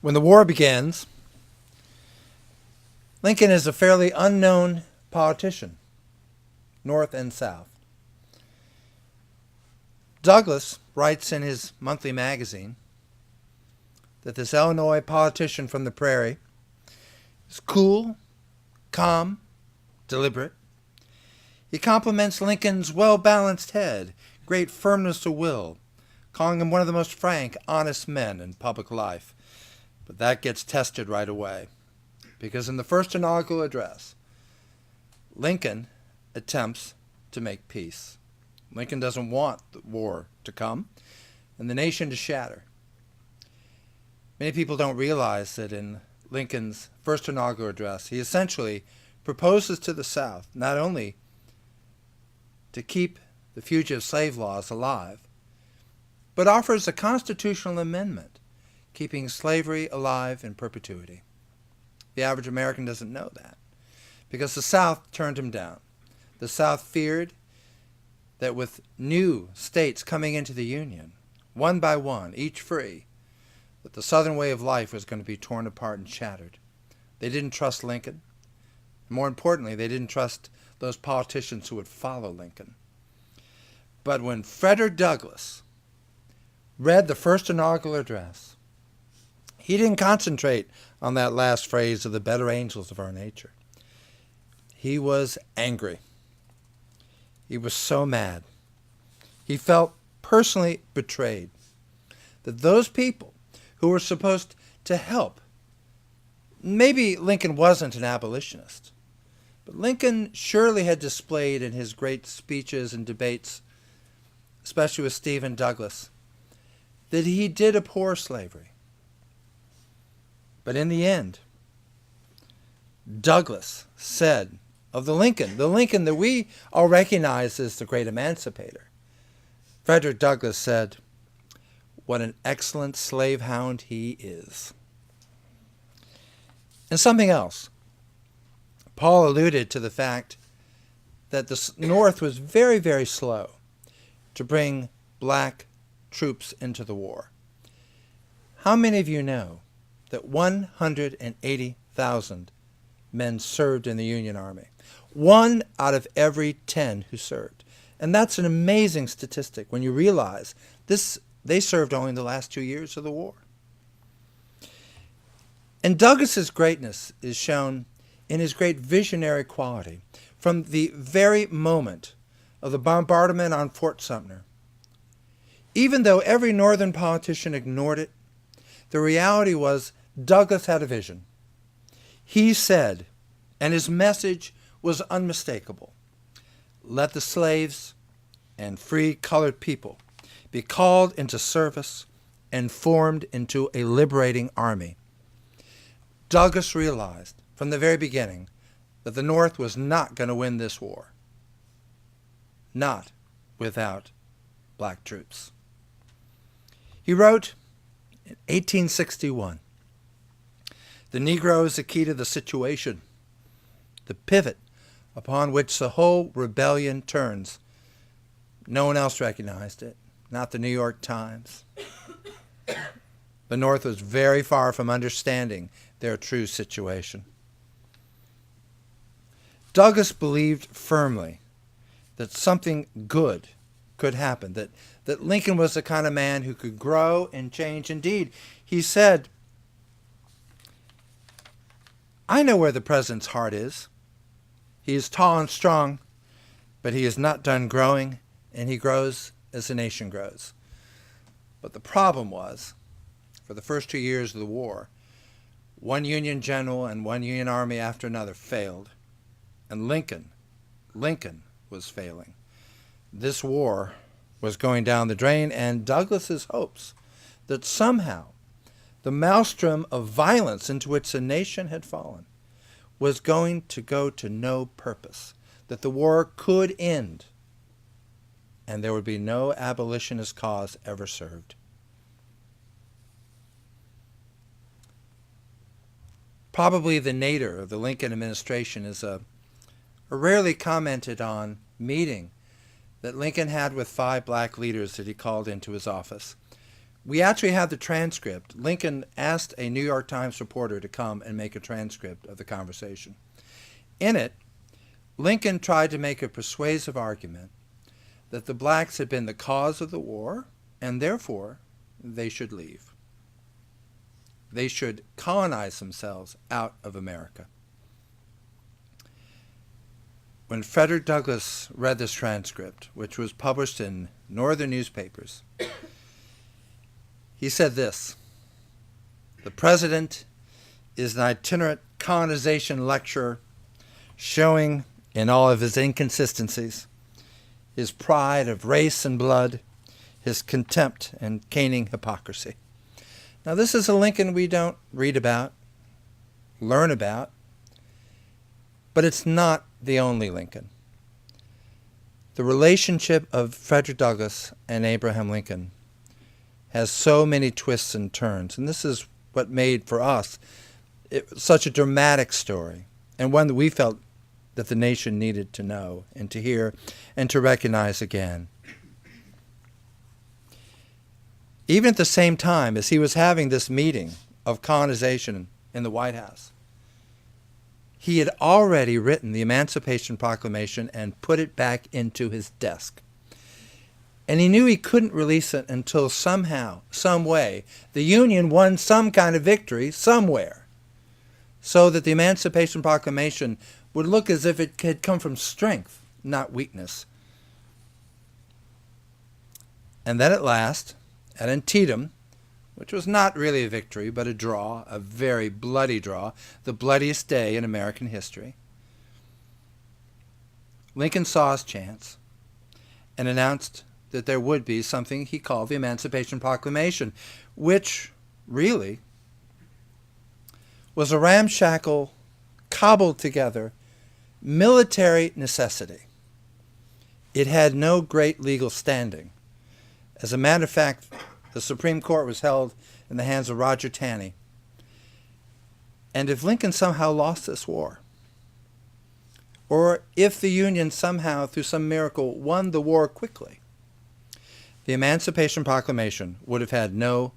When the war begins, Lincoln is a fairly unknown politician, North and South. Douglas writes in his monthly magazine that this Illinois politician from the prairie is cool, calm, deliberate. He compliments Lincoln's well-balanced head, great firmness of will, calling him one of the most frank, honest men in public life. But that gets tested right away, because in the first inaugural address, Lincoln attempts to make peace. Lincoln doesn't want the war to come and the nation to shatter. Many people don't realize that in Lincoln's first inaugural address, he essentially proposes to the South not only to keep the fugitive slave laws alive, but offers a constitutional amendment keeping slavery alive in perpetuity. The average American doesn't know that because the South turned him down. The South feared that with new states coming into the Union, one by one, each free, that the Southern way of life was going to be torn apart and shattered. They didn't trust Lincoln. More importantly, they didn't trust those politicians who would follow Lincoln. But when Frederick Douglass read the first inaugural address, he didn't concentrate on that last phrase of the better angels of our nature. He was angry. He was so mad. He felt personally betrayed that those people who were supposed to help, maybe Lincoln wasn't an abolitionist, but Lincoln surely had displayed in his great speeches and debates, especially with Stephen Douglas, that he did abhor slavery. But in the end, Douglas said of the Lincoln that we all recognize as the great emancipator, Frederick Douglass said, "What an excellent slave hound he is." And something else. Paul alluded to the fact that the North was very, very slow to bring black troops into the war. How many of you know that 180,000 men served in the Union Army? 1 out of every 10 who served. And that's an amazing statistic when you realize they served only in the last 2 years of the war. And Douglas's greatness is shown in his great visionary quality from the very moment of the bombardment on Fort Sumter. Even though every Northern politician ignored it, the reality was Douglas had a vision. He said, and his message was unmistakable, let the slaves and free colored people be called into service and formed into a liberating army. Douglas realized from the very beginning that the North was not going to win this war. Not without black troops. He wrote in 1861, "The Negro is the key to the situation, the pivot upon which the whole rebellion turns." No one else recognized it, not the New York Times. The North was very far from understanding their true situation. Douglas believed firmly that something good could happen, that Lincoln was the kind of man who could grow and change. Indeed, he said, "I know where the president's heart is. He is tall and strong, but he is not done growing, and he grows as the nation grows." But the problem was, for the first 2 years of the war, one Union general and one Union army after another failed, and Lincoln was failing. This war was going down the drain, and Douglas's hopes that somehow the maelstrom of violence into which the nation had fallen was going to go to no purpose, that the war could end, and there would be no abolitionist cause ever served. Probably the nadir of the Lincoln administration is a rarely commented on meeting that Lincoln had with 5 black leaders that he called into his office, We actually have the transcript. Lincoln asked a New York Times reporter to come and make a transcript of the conversation. In it, Lincoln tried to make a persuasive argument that the blacks had been the cause of the war, and therefore they should leave. They should colonize themselves out of America. When Frederick Douglass read this transcript, which was published in northern newspapers, he said this: "The president is an itinerant colonization lecturer, showing in all of his inconsistencies his pride of race and blood, his contempt and caning hypocrisy." Now, this is a Lincoln we don't read about, learn about, but it's not the only Lincoln. The relationship of Frederick Douglass and Abraham Lincoln has so many twists and turns, and this is what made for us such a dramatic story, and one that we felt that the nation needed to know and to hear and to recognize again. Even at the same time as he was having this meeting of colonization in the White House, he had already written the Emancipation Proclamation and put it back into his desk. And he knew he couldn't release it until somehow, some way, the Union won some kind of victory somewhere, so that the Emancipation Proclamation would look as if it had come from strength, not weakness. And then at last, at Antietam, which was not really a victory, but a draw, a very bloody draw, the bloodiest day in American history, Lincoln saw his chance and announced that there would be something he called the Emancipation Proclamation, which really was a ramshackle, cobbled together military necessity. It had no great legal standing. As a matter of fact, the Supreme Court was held in the hands of Roger Taney. And if Lincoln somehow lost this war, or if the Union somehow, through some miracle, won the war quickly, the Emancipation Proclamation would have had no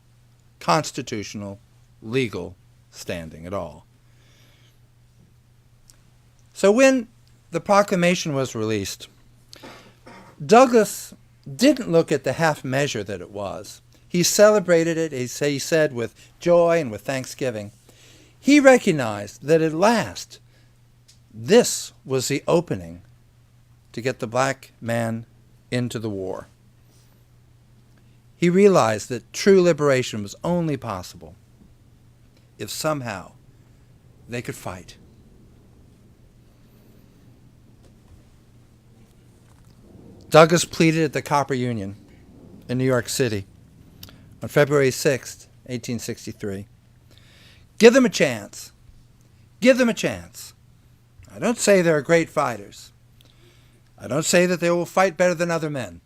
constitutional, legal standing at all. So when the proclamation was released, Douglass didn't look at the half measure that it was. He celebrated it, he said, with joy and with thanksgiving. He recognized that at last, this was the opening to get the black man into the war. He realized that true liberation was only possible if somehow they could fight. Douglass pleaded at the Copper Union in New York City on February 6, 1863. Give them a chance. Give them a chance. I don't say they're great fighters. I don't say that they will fight better than other men.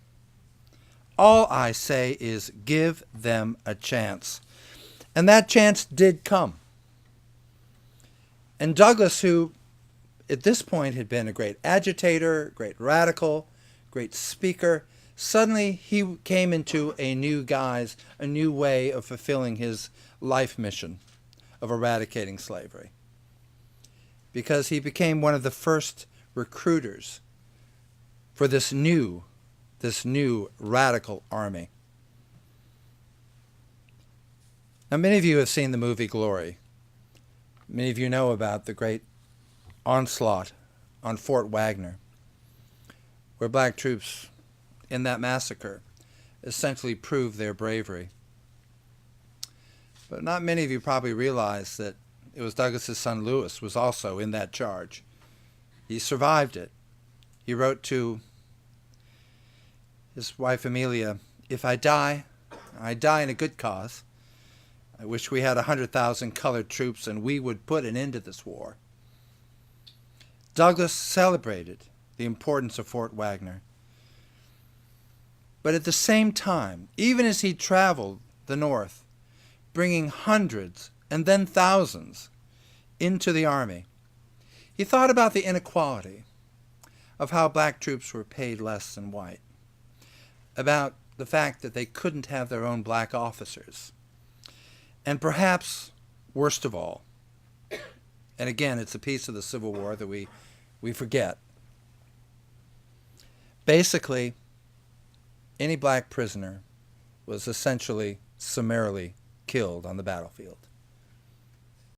All I say is give them a chance. And that chance did come. And Douglass, who at this point had been a great agitator, great radical, great speaker, suddenly he came into a new guise, a new way of fulfilling his life mission of eradicating slavery. Because he became one of the first recruiters for this new radical army. Now, many of you have seen the movie Glory. Many of you know about the great onslaught on Fort Wagner, where black troops in that massacre essentially proved their bravery. But not many of you probably realize that it was Douglass's son Lewis was also in that charge. He survived it. He wrote to his wife Amelia, "If I die, I die in a good cause. I wish we had 100,000 colored troops and we would put an end to this war." Douglass celebrated the importance of Fort Wagner. But at the same time, even as he traveled the North, bringing hundreds and then thousands into the army, he thought about the inequality of how black troops were paid less than white, about the fact that they couldn't have their own black officers. And perhaps, worst of all, and again, it's a piece of the Civil War that we forget, basically, any black prisoner was essentially summarily killed on the battlefield.